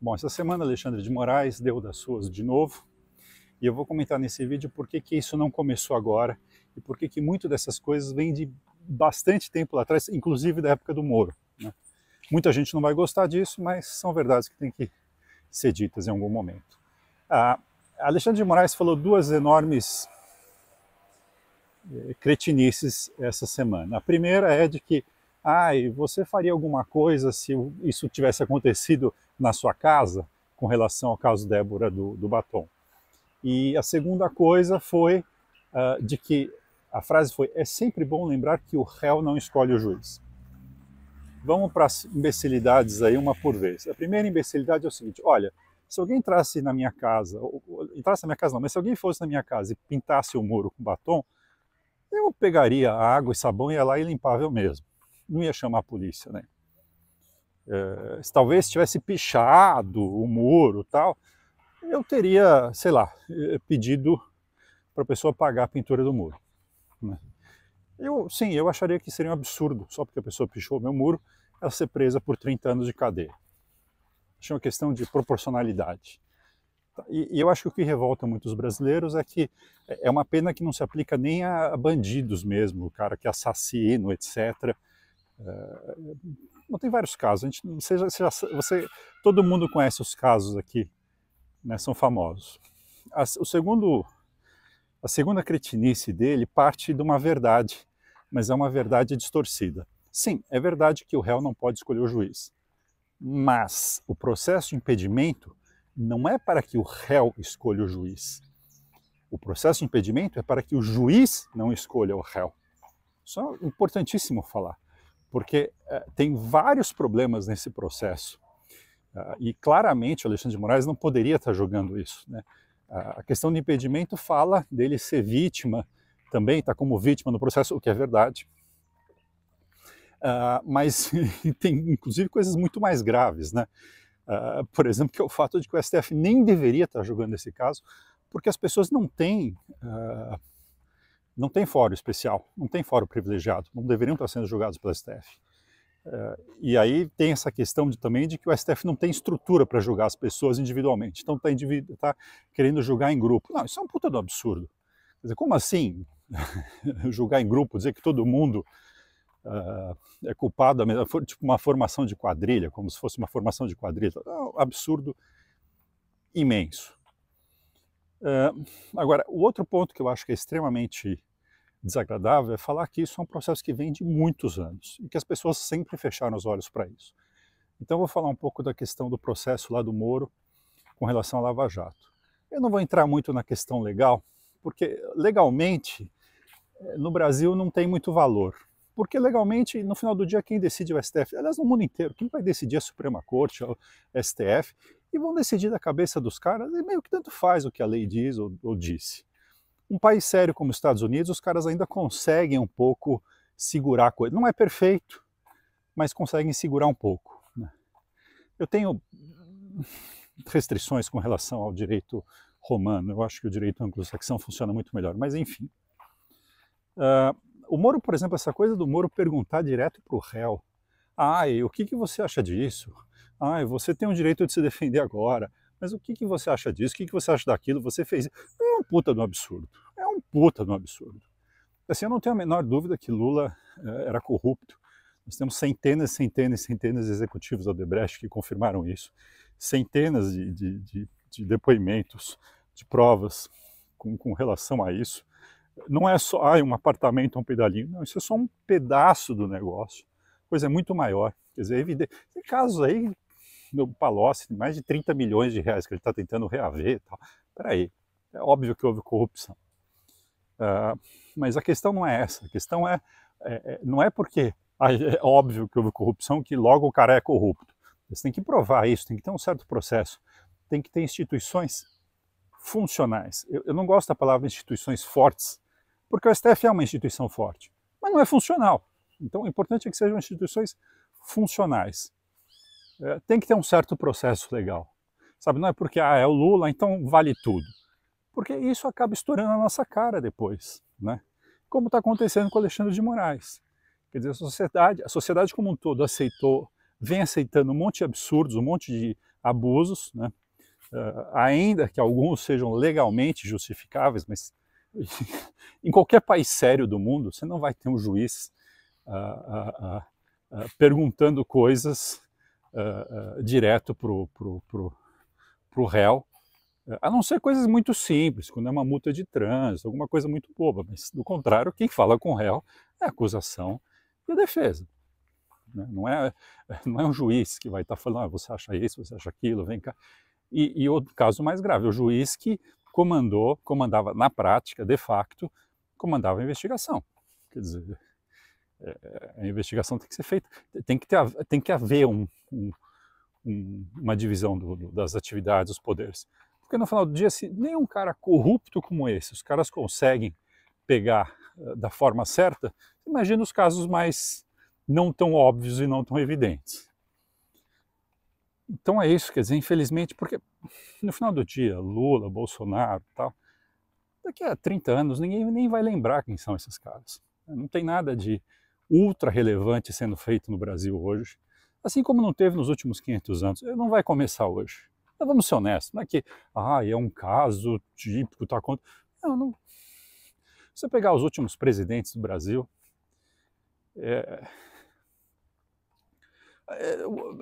Bom, essa semana Alexandre de Moraes deu das suas de novo, e eu vou comentar nesse vídeo por que isso não começou agora e por que muito dessas coisas vem de bastante tempo lá atrás, inclusive da época do Moro, né? Muita gente não vai gostar disso, mas são verdades que têm que ser ditas em algum momento. Alexandre de Moraes falou duas enormes cretinices essa semana. A primeira é de que você faria alguma coisa se isso tivesse acontecido na sua casa, com relação ao caso Débora do batom. E a segunda coisa foi de que a frase foi: é sempre bom lembrar que o réu não escolhe o juiz. Vamos para as imbecilidades aí, uma por vez. A primeira imbecilidade é o seguinte: olha, se alguém entrasse na minha casa, entrasse na minha casa não, mas se alguém fosse na minha casa e pintasse o muro com batom, eu pegaria água e sabão e ia lá e limpava eu mesmo. Não ia chamar a polícia, né? Se talvez tivesse pichado o muro e tal, eu teria, sei lá, pedido para a pessoa pagar a pintura do muro, né? Sim, eu acharia que seria um absurdo, só porque a pessoa pichou o meu muro, ela ser presa por 30 anos de cadeia. Acho uma questão de proporcionalidade. E eu acho que o que revolta muitos brasileiros é que é uma pena que não se aplica nem a bandidos mesmo, o cara que é assassino, etc. Não, tem vários casos. A gente, todo mundo conhece os casos aqui, né, são famosos. A segunda cretinice dele parte de uma verdade, mas é uma verdade distorcida. Sim, é verdade que o réu não pode escolher o juiz, mas o processo de impedimento não é para que o réu escolha o juiz. O processo de impedimento é para que o juiz não escolha o réu. Isso é importantíssimo falar, porque tem vários problemas nesse processo. E claramente o Alexandre de Moraes não poderia estar jogando isso, né? A questão do impedimento fala dele ser vítima, também está como vítima no processo, o que é verdade. Mas tem inclusive coisas muito mais graves, né? Por exemplo, que é o fato de que o STF nem deveria estar julgando esse caso, porque as pessoas não têm fórum especial, não têm fórum privilegiado, não deveriam estar sendo julgados pelo STF. E aí tem essa questão também de que o STF não tem estrutura para julgar as pessoas individualmente, então está querendo julgar em grupo. Não, isso é um puta do absurdo. Quer dizer, como assim julgar em grupo, dizer que todo mundo é culpado, tipo uma formação de quadrilha, como se fosse uma formação de quadrilha? É um absurdo imenso. Agora, o outro ponto que eu acho que é extremamente desagradável é falar que isso é um processo que vem de muitos anos e que as pessoas sempre fecharam os olhos para isso. Então eu vou falar um pouco da questão do processo lá do Moro com relação à Lava Jato. Eu não vou entrar muito na questão legal, porque legalmente no Brasil não tem muito valor. Porque legalmente, no final do dia, quem decide é o STF. Aliás, no mundo inteiro, quem vai decidir é a Suprema Corte, o STF, e vão decidir da cabeça dos caras, e meio que tanto faz o que a lei diz ou disse. Um país sério como os Estados Unidos, os caras ainda conseguem um pouco segurar a coisa. Não é perfeito, mas conseguem segurar um pouco, né? Eu tenho restrições com relação ao direito romano. Eu acho que o direito anglo-saxão funciona muito melhor, mas enfim. O Moro, por exemplo, essa coisa do Moro perguntar direto para o réu: e o que você acha disso? Você tem o direito de se defender agora, mas o que você acha disso? O que você acha daquilo? Você fez isso? É um puta do absurdo. É um puta do absurdo. Assim, eu não tenho a menor dúvida que Lula era corrupto. Nós temos centenas, centenas, centenas de executivos da Odebrecht que confirmaram isso. Centenas de depoimentos, de provas com relação a isso. Não é só um apartamento, um pedalinho. Não, isso é só um pedaço do negócio. Coisa muito maior. Quer dizer, é evidente. Tem casos aí, no Palocci, mais de 30 milhões de reais que ele está tentando reaver e tal. Peraí, é óbvio que houve corrupção. Mas a questão não é essa. A questão não é porque é óbvio que houve corrupção que logo o cara é corrupto. Você tem que provar isso, tem que ter um certo processo. Tem que ter instituições funcionais. Eu não gosto da palavra instituições fortes, porque o STF é uma instituição forte, mas não é funcional. Então o importante é que sejam instituições funcionais. Tem que ter um certo processo legal. Sabe, não é porque é o Lula, então vale tudo. Porque isso acaba estourando a nossa cara depois, né? Como está acontecendo com o Alexandre de Moraes. Quer dizer, a sociedade como um todo vem aceitando um monte de absurdos, um monte de abusos, né? Ainda que alguns sejam legalmente justificáveis, mas em qualquer país sério do mundo, você não vai ter um juiz perguntando coisas direto para o réu, a não ser coisas muito simples, quando é uma multa de trânsito, alguma coisa muito boba, mas do contrário, quem fala com o réu é a acusação e a defesa. Né? Não é um juiz que vai estar falando, você acha isso, você acha aquilo, vem cá. E outro caso mais grave, o juiz que comandava na prática, de facto, comandava a investigação. Quer dizer, a investigação tem que ser feita, tem que haver uma divisão das atividades, dos poderes. Porque no final do dia, se nem um cara corrupto como esse, os caras conseguem pegar da forma certa, imagina os casos mais não tão óbvios e não tão evidentes. Então é isso, quer dizer, infelizmente, porque no final do dia, Lula, Bolsonaro e tal, daqui a 30 anos ninguém nem vai lembrar quem são esses caras. Não tem nada de ultra relevante sendo feito no Brasil hoje, assim como não teve nos últimos 500 anos, não vai começar hoje. Mas vamos ser honestos, não é que é um caso típico, tá contra. Não. Se você pegar os últimos presidentes do Brasil,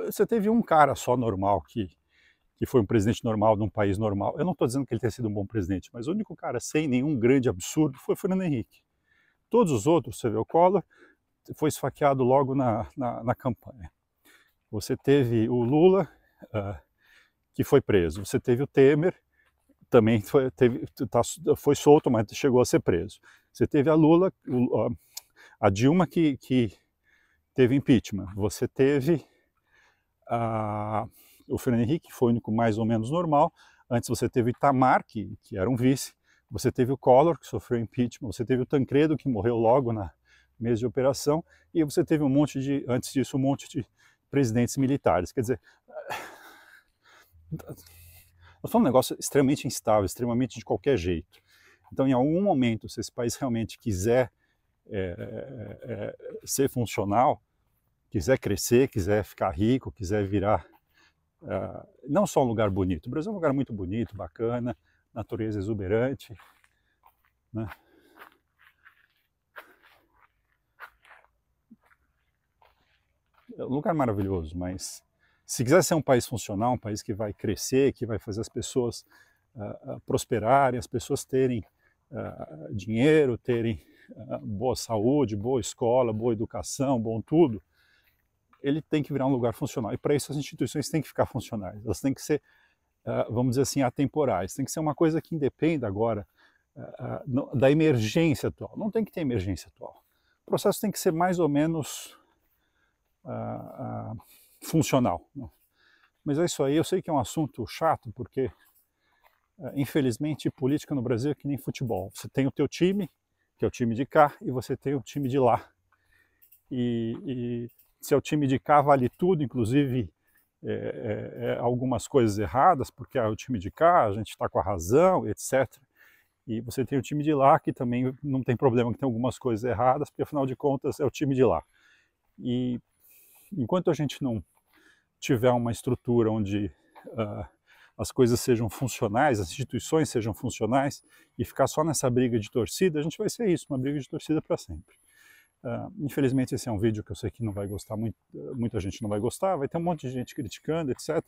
você teve um cara só normal que foi um presidente normal de um país normal. Eu não estou dizendo que ele tenha sido um bom presidente, mas o único cara sem nenhum grande absurdo foi o Fernando Henrique. Todos os outros, você vê, o Collor foi esfaqueado logo na campanha. Você teve o Lula, que foi preso. Você teve o Temer, também foi solto, mas chegou a ser preso. Você teve a Dilma, que teve impeachment. Você teve o Fernando Henrique, que foi o único mais ou menos normal. Antes você teve o Itamar, que era um vice. Você teve o Collor, que sofreu impeachment. Você teve o Tancredo, que morreu logo na mês de operação. E você teve antes disso, um monte de presidentes militares. Quer dizer, nós falamos um negócio extremamente instável, extremamente de qualquer jeito. Então, em algum momento, se esse país realmente quiser ser funcional, quiser crescer, quiser ficar rico, quiser virar não só um lugar bonito. O Brasil é um lugar muito bonito, bacana, natureza exuberante, né? É um lugar maravilhoso, mas se quiser ser um país funcional, um país que vai crescer, que vai fazer as pessoas prosperarem, as pessoas terem dinheiro, terem boa saúde, boa escola, boa educação, bom tudo, ele tem que virar um lugar funcional. E para isso as instituições têm que ficar funcionais. Elas têm que ser, vamos dizer assim, atemporais. Tem que ser uma coisa que independa agora da emergência atual. Não tem que ter emergência atual. O processo tem que ser mais ou menos funcional. Mas é isso aí. Eu sei que é um assunto chato, porque infelizmente política no Brasil é que nem futebol. Você tem o teu time, que é o time de cá, e você tem o time de lá. E se é o time de cá, vale tudo, inclusive algumas coisas erradas, porque é o time de cá, a gente está com a razão, etc. E você tem o time de lá, que também não tem problema, que tem algumas coisas erradas, porque afinal de contas é o time de lá. E enquanto a gente não tiver uma estrutura onde as coisas sejam funcionais, as instituições sejam funcionais, e ficar só nessa briga de torcida, a gente vai ser isso, uma briga de torcida para sempre. Infelizmente esse é um vídeo que eu sei que não vai gostar muita gente não vai gostar, vai ter um monte de gente criticando, etc.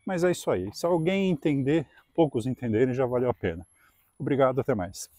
Mas é isso aí. Se alguém entender, poucos entenderem, já valeu a pena. Obrigado, até mais.